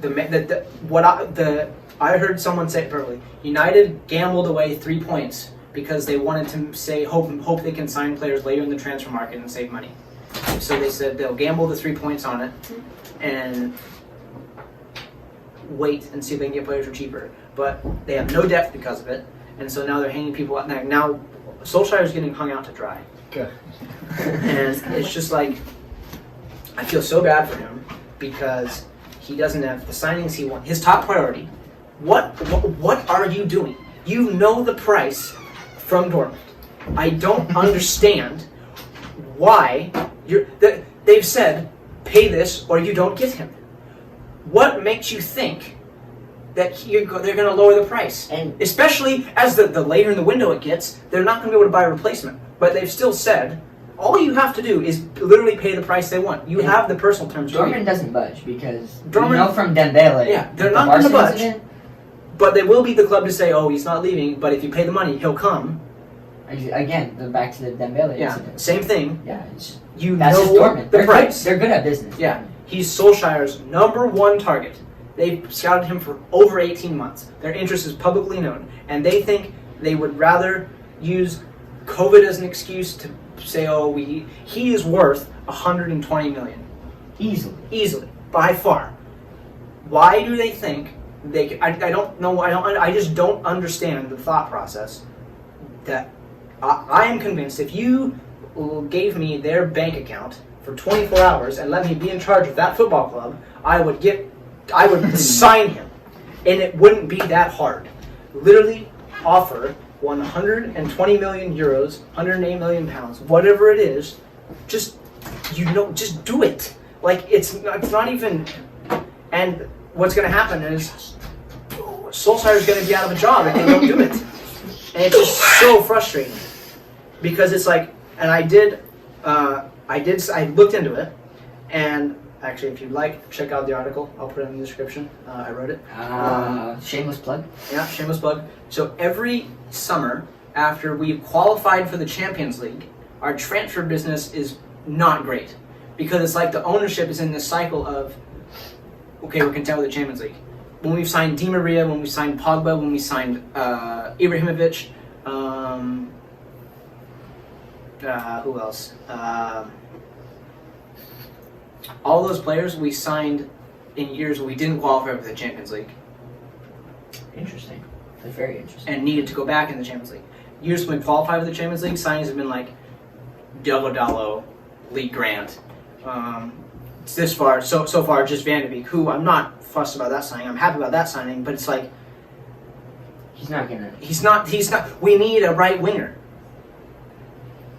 I heard someone say it perfectly. United gambled away 3 points because they wanted to say hope they can sign players later in the transfer market and save money. So they said they'll gamble the 3 points on it and wait and see if they can get players for cheaper. But they have no depth because of it, and so now they're hanging people out. Now Solskjaer's getting hung out to dry. Okay. And it's just I feel so bad for him because he doesn't have the signings he wants. His top priority. What are you doing? You know the price from Dortmund. I don't understand why they've said pay this or you don't get him. What makes you think that they're going to lower the price? And especially as the later in the window it gets, they're not going to be able to buy a replacement. But they've still said all you have to do is literally pay the price they want. You have the personal terms. Dortmund doesn't budge because Dortmund, from Dembele. Yeah, they're not going to budge. But they will be the club to say, oh, he's not leaving, but if you pay the money, he'll come. Again, back to the Dembele Yeah, incident. same thing. Yeah, it's, You that's just know Dortmund. the They're price. Good. They're good at business. Yeah, he's Solskjaer's #1 target. They've scouted him for over 18 months. Their interest is publicly known, and they think they would rather use COVID as an excuse to say, "Oh, he is worth 120 million easily, by far." Why do they think they? I don't know. I just don't understand the thought process. That I am convinced if you gave me their bank account for 24 hours and let me be in charge of that football club, I would sign him, and it wouldn't be that hard. Literally offer 120 million euros, 108 million pounds, whatever it is. Just do it. Like it's not even. And what's going to happen is Solskjaer's going to be out of a job if they don't do it, and it's just so frustrating because it's like. And I looked into it, and actually, if you'd like, check out the article. I'll put it in the description. I wrote it. Shameless plug. Yeah, shameless plug. So every summer, after we've qualified for the Champions League, our transfer business is not great. Because it's like the ownership is in this cycle of, okay, we're content with the Champions League. When we've signed Di Maria, when we signed Pogba, when we signed Ibrahimovic, who else? All those players we signed in years where we didn't qualify for the Champions League. Interesting. That's very interesting. And needed to go back in the Champions League. Years when we qualified for the Champions League, signings have been like Diogo Dalot, Lee Grant. This far, so far, just Van de Beek, who I'm not fussed about that signing. I'm happy about that signing, but it's like he's not gonna. He's not. We need a right winger.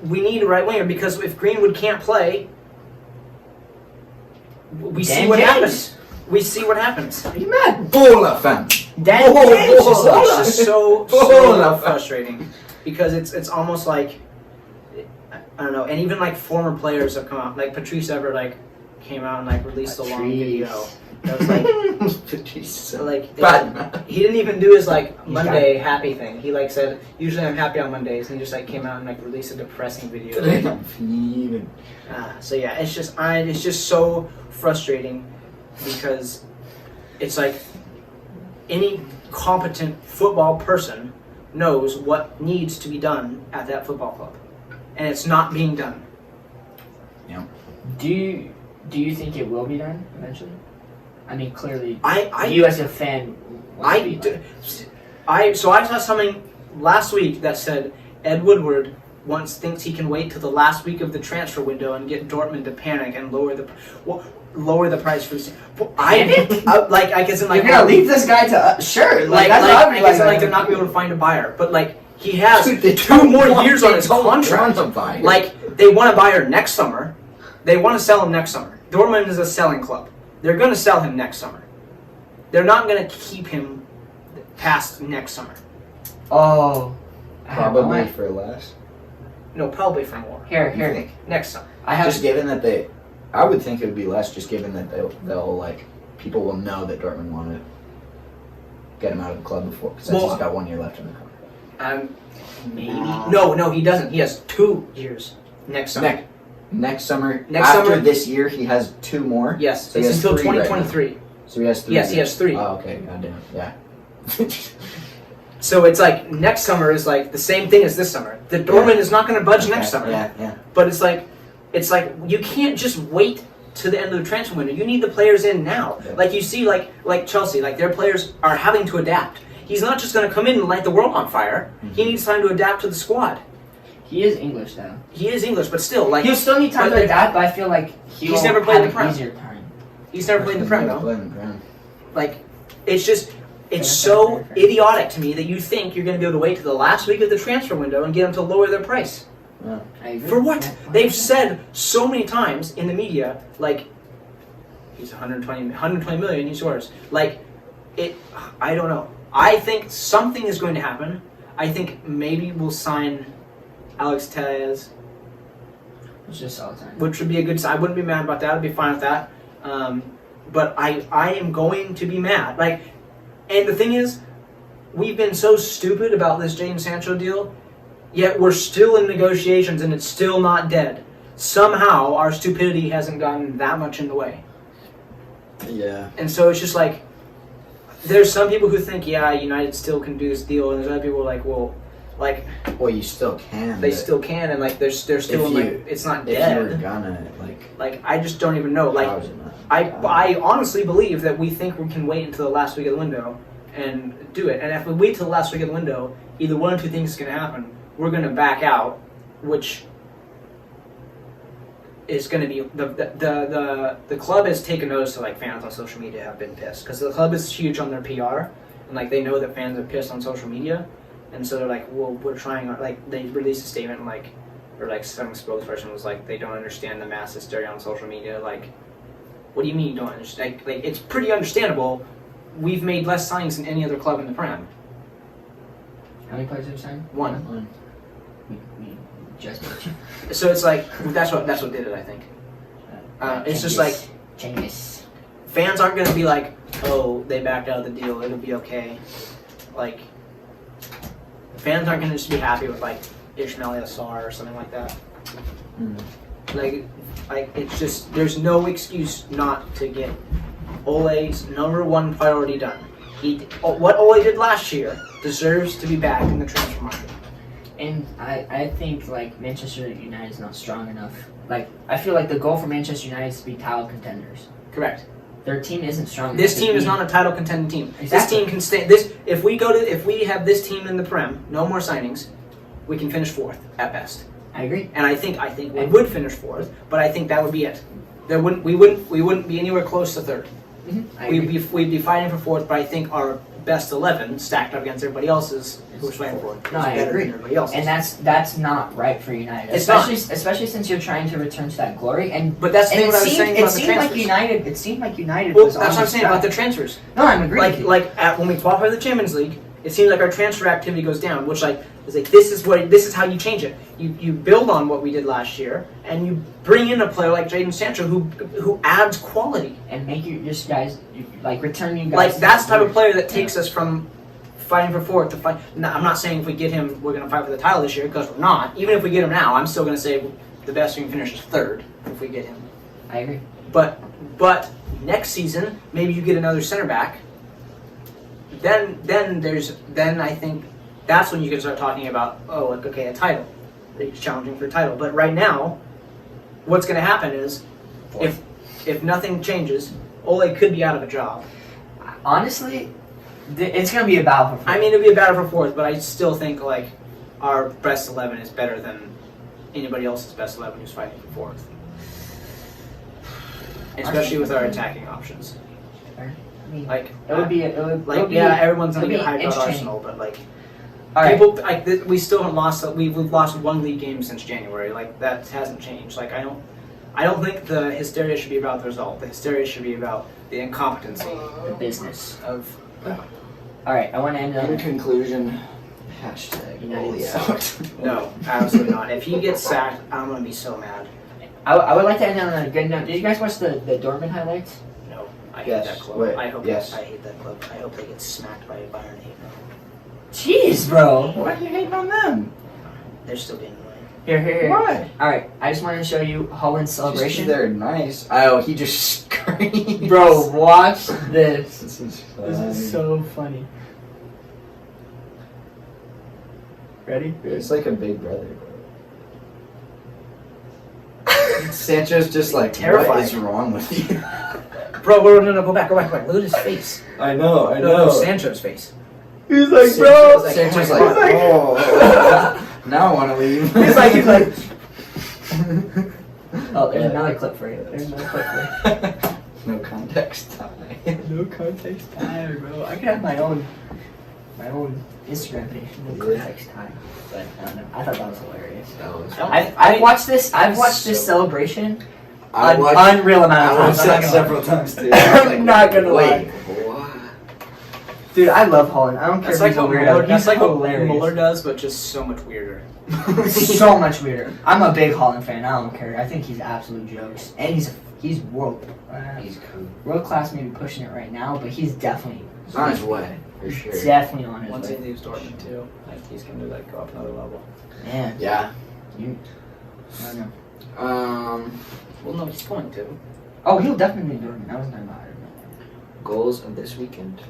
We need a right winger because if Greenwood can't play, we see what happens. We see what happens. Are you mad? Bola fam. Dan It's just so frustrating because it's almost like I don't know, and even like former players have come out, like Patrice Evra, like came out and like released a long video. That was like, so like he didn't even do his like Monday happy thing. He like said, usually I'm happy on Mondays, and he just like came out and like released a depressing video. So yeah, it's just so frustrating because it's like any competent football person knows what needs to be done at that football club, and it's not being done. Yeah. Do you think it will be done eventually? I mean, clearly, I you as a fan. I saw something last week that said Ed Woodward thinks he can wait till the last week of the transfer window and get Dortmund to panic and lower the price for the. I guess in like you're gonna leave this guy to sure. I guess they're not gonna be able to find a buyer, but like he has 2 more years on his contract. Like they want a buyer next summer. They want to sell him next summer. Dortmund is a selling club. They're going to sell him next summer. They're not going to keep him past next summer. Oh. Probably for less. No, probably for more. Here. Next summer. Just given that I would think it would be less, just given that they'll like, people will know that Dortmund want to get him out of the club before, since he's got 1 year left in the contract. Maybe. No, he doesn't. He has 2 years next summer. Next summer, after this year, he has 2 more? Yes, so it's until 2023. Right, so he has 3 Yes, he has 3. Oh, okay, goddamn, yeah. So it's like, next summer is like the same thing as this summer. The Dortmund is not going to budge next summer. Yeah. But it's like, you can't just wait to the end of the transfer window. You need the players in now. Yeah. Like you see, like Chelsea, like their players are having to adapt. He's not just going to come in and light the world on fire. Mm-hmm. He needs time to adapt to the squad. He is English now. He is English, but still, like he'll still need time to adapt. But I feel like he's never played the Prem. Easier time. He's never played the Prem, though. Like, it's so idiotic to me that you think you're going to be able to wait to the last week of the transfer window and get them to lower their price. Yeah. For what? They've said so many times in the media, like, he's 120 million, he's yours. Like, I don't know. I think something is going to happen. I think maybe we'll sign Alex Tellez. It's just all the time. Which would be a good sign. I wouldn't be mad about that. I'd be fine with that. But I am going to be mad. Like, and the thing is, we've been so stupid about this Jadon Sancho deal. Yet we're still in negotiations and it's still not dead. Somehow our stupidity hasn't gotten that much in the way. Yeah. And so it's just like, there's some people who think, yeah, United still can do this deal, and there's other people who are like, well, like, Well, you still can. they but still can, and like, they're still if in, like, you- it's not If you were dead. gonna, Like, I just don't even know. Like, how is it not? I honestly believe that we think we can wait until the last week of the window and do it. And if we wait till the last week of the window, either one or two things is going to happen. We're going to back out, which is going to be the club has taken notice to, like, fans on social media have been pissed because the club is huge on their PR and, like, they know that fans are pissed on social media, and so they're like, well, we're trying. Like, they released a statement like, or like some spokesperson was like, they don't understand the mass hysteria on social media. Like, what do you mean you don't understand? Like, it's pretty understandable. We've made less signings than any other club in the Prem. How many players have you signed? One. We just mentioned. So it's like that's what did it. I think it's just like Genghis. fans aren't going to be like, oh, they backed out of the deal, it'll be okay. Like, fans aren't going to just be happy with like Ishmael Yassar or something like that. Mm. Like it's just, there's no excuse not to get Ole's #1 priority done. What Ole did last year deserves to be back in the transfer market. And I think like Manchester United is not strong enough. Like, I feel like the goal for Manchester United is to be title contenders. Correct. Their team isn't strong enough. This team is not a title contending team. Exactly. This team can stay. If we have this team in the Prem, no more signings, we can finish 4th at best. I agree. And I think we would finish 4th, but I think that would be it. We wouldn't be anywhere close to 3rd. Mm-hmm. We'd be fighting for 4th, but I think our best 11 stacked up against everybody else's who's fighting for it. No, I better agree. than everybody else's. And that's not right for United. It's especially since you're trying to return to that glory. And But that's the thing and what I was saying about the transfers. It seemed like United Well, was that's on what I'm the saying about the track. transfers. No, I'm agreeing. Like when we qualify for the Champions League, it seems like our transfer activity goes down, which like is like this is how you change it. You build on what we did last year, and you bring in a player like Jadon Sancho who adds quality. And make your guys like return you guys. Like to that's the type of glory. player that takes us from fighting for 4th to fight. No, I'm not saying if we get him, we're going to fight for the title this year, because we're not. Even if we get him now, I'm still going to say the best we can finish is 3rd if we get him. I agree. But next season, maybe you get another center back. Then I think that's when you can start talking about, oh, like, okay, a title. He's challenging for a title. But right now, what's going to happen is, if nothing changes, Ole could be out of a job. Honestly, it's going to be a battle for. I mean, it'd be a battle for 4th, but I still think like our best 11 is better than anybody else's best 11 who's fighting for 4th. Especially with our attacking options. I mean, Like it would be. everyone's gonna it would get be hyped about interesting. Arsenal, but like All right. people like we still haven't lost. We've lost 1 league game since January. Like that hasn't changed. Like I don't think the hysteria should be about the result. The hysteria should be about the incompetency The business. of. All right, I want to end In on. conclusion, United Ole sucks. out. No, absolutely not. If he gets sacked, I'm gonna be so mad. I would like to end on a good note. Did you guys watch the Dortmund highlights? No, I hate Yes, that club. wait, I hope. yes. I hate that club. I hope they get smacked by Bayern 8-0. Jeez, bro. Why are you hating on them? They're still being annoying. Here. Why? All right, I just wanted to show you Holland's Just celebration. they're nice. Oh, he just screamed. Bro, watch this. This is This is so funny. Ready? It's like a big brother. Sancho's just like, Terrified. what is wrong with you? Bro, no, go back. Look at his face. I know. No, Sancho's face. He's like, bro. Sancho's Oh like, my oh. Now I want to leave. He's like. Oh, there's another clip for you. There's another clip for you. No context time. No context time, bro. I could have my own Instagram page. No context time. But I don't know. I thought that was hilarious. I've watched this. I've watched this celebration. Unreal amount of I watched times. that several times too. I'm not gonna lie. Wait, what? Dude, I love Holland. I don't care That's if like he's a what weirdo. Muller, He's like what hilarious. Muller does, but just so much weirder. So much weirder. I'm a big Holland fan. I don't care. I think he's absolute jokes, and he's world He's cool. world class. Maybe pushing it right now, but he's definitely He's on his way. for sure. Definitely on his Once he way. leaves Dortmund too, like he's going to like go up another level. Man, Yeah. I don't know. Well, no, he's going to. Oh, he'll definitely do it. I was talking about it. Goals of this weekend.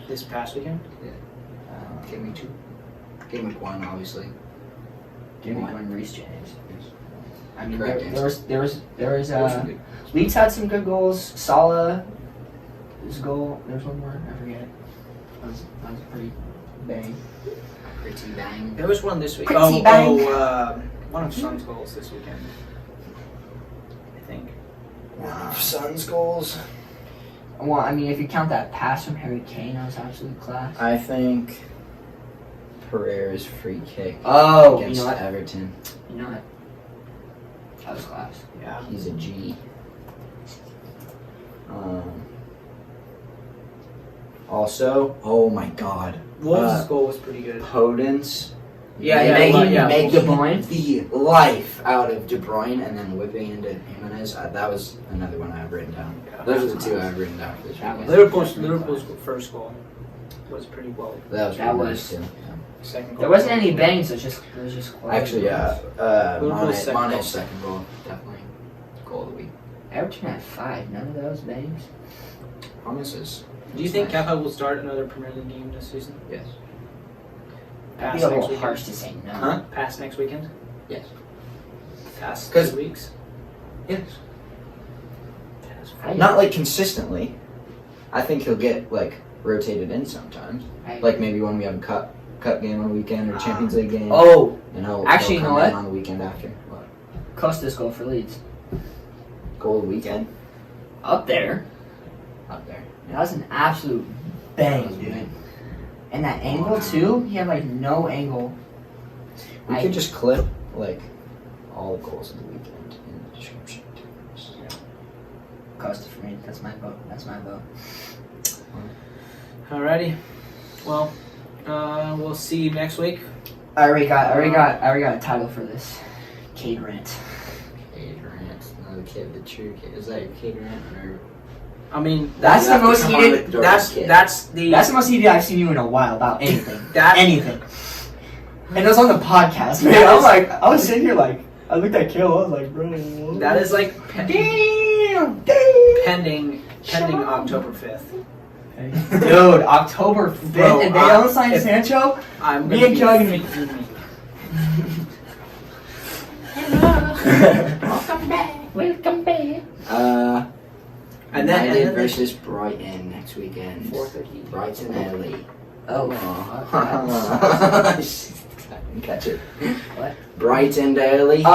This past weekend. Give me 2. Game week 1, obviously. Give me one Reece James. I mean, Correct there was There was some good- Leeds had some good goals. Salah, his goal. There's one more. I forget. That was pretty bang. Pretty bang. There was one this week. Pretty bang. One of Son's goals this weekend. I think. Suns goals. Well, I mean, if you count that pass from Harry Kane, that was absolute class. I think Pereira's free kick Oh, you against know what? Everton. You know what? That was class. Yeah. He's a G. Also, oh my God, Wolves' goal was pretty good. Podence. Yeah, making yeah. making De Bruyne. the life out of De Bruyne and then whipping into Jimenez. That was another one I have written down. Those are the 2 I have written down for this That weekend. Liverpool's first goal was pretty well. That was That really was- nice too. Second goal. There wasn't any bangs. It was just close. Actually, yeah. Liverpool's second goal. Mane's second goal, definitely goal of the week. Everton had 5. None of those bangs. Promises. Do you think Nice. Kepa will start another Premier League game this season? Yes. That'd Pass be a next little weekend. harsh to say no. Huh? Pass next weekend? Yes. Pass 'Cause- 2 weeks? Yes. Pass Not like consistently. I think he'll get like rotated in sometimes. Like maybe when we have a cup game on the weekend or Champions League game. Oh, And he'll actually, he'll you know come in what? on the weekend after. What? Costa's goal for Leeds. Goal of the weekend Up there. up there. That was an absolute bang, dude. And that angle too. He had like no angle. We I- could just clip like all the goals of the weekend in the description. Costa for me. That's my vote. That's my vote. Alrighty. Well, we'll see you next week. I already got a title for this. Cade rant. Cade Rant, no, the kid, the true kid. Is that your Cade Rant or? I mean, That's You the have to most come on heated. with Dortmund that's kid. That's the most heated I've seen you in a while about anything. That- anything. And it was on the podcast, man. That I was is- like, I was sitting here like, I looked at Kill. I was like, bro. what? that is like Damn. pending October 5th. Dude, October 5th, Bro, and they don't sign if- Sancho? I'm Me gonna and be Kill are gonna be- fuming. Welcome back. And then United they- versus Brighton next weekend. 4:30. Brighton early. Oh, Catch it. What? Brighton early. Oh.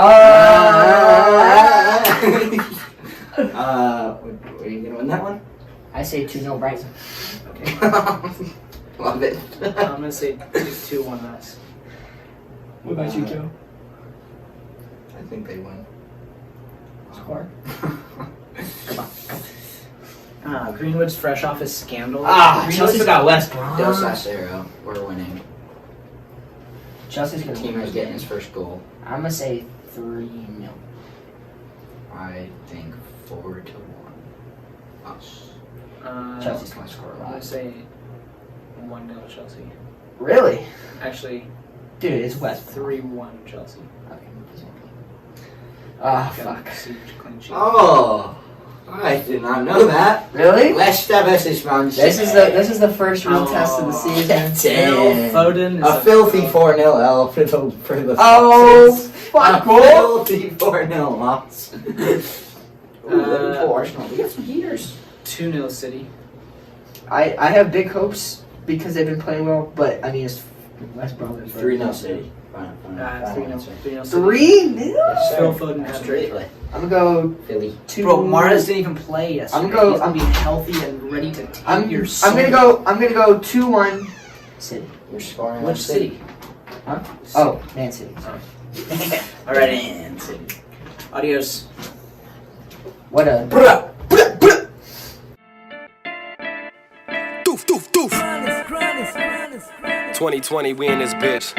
Are you gonna win that one? I say 2-0 Brighton. Okay. Love it. I'm gonna say 2-1 us. What about you, Kill? I think they win. Score. Greenwood's fresh off his scandal. Chelsea's got West Brom. Dos Acero. We're winning. Chelsea's gonna Teamer's win. getting his first goal. I'm gonna say 3-0. I think 4-1. Us. Chelsea's gonna score a I'm gonna lot. say 1-0 Chelsea. Really? Actually, Dude, it's West Brom. 3-1 Chelsea. Okay. Ah, Got fuck. a siege clean sheet. Oh, I did not know that. Really? Leicester versus Manchester. This is the first real test of the season. Phil Foden is A filthy 4-0 L for the Oh, Foxes. fuck, A bro. filthy 4-0 loss. Liverpool, Arsenal. We got some heaters. 2-0 City. I have big hopes because they've been playing well, but I mean it's West Brom. 3-0 City. 3-0 City. 3-0? Phil Foden hat trick. Absolutely. I'm gonna go Philly. 2. Bro, Mahrez didn't even play yesterday. I'm gonna go- He's gonna be healthy and ready to take your soul. I'm gonna go 2-1 City. You're scoring Which city? Huh? Oh, Man City. Sorry. Alrighty. Man City. Adios. What a Doof, doof, doof. 2020, we in this bitch.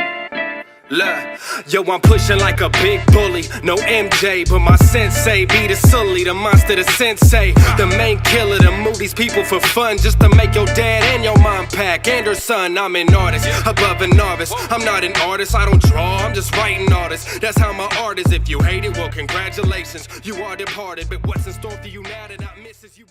Look, yo, I'm pushing like a big bully. No MJ, but my sensei be the sully, the monster, the sensei, the main killer, to move these people for fun, just to make your dad and your mom pack and her son. I'm an artist, above a novice. I'm not an artist, I don't draw, I'm just writing artists. That's how my art is. If you hate it, well, congratulations, you are departed. But what's in store for you now that I misses you?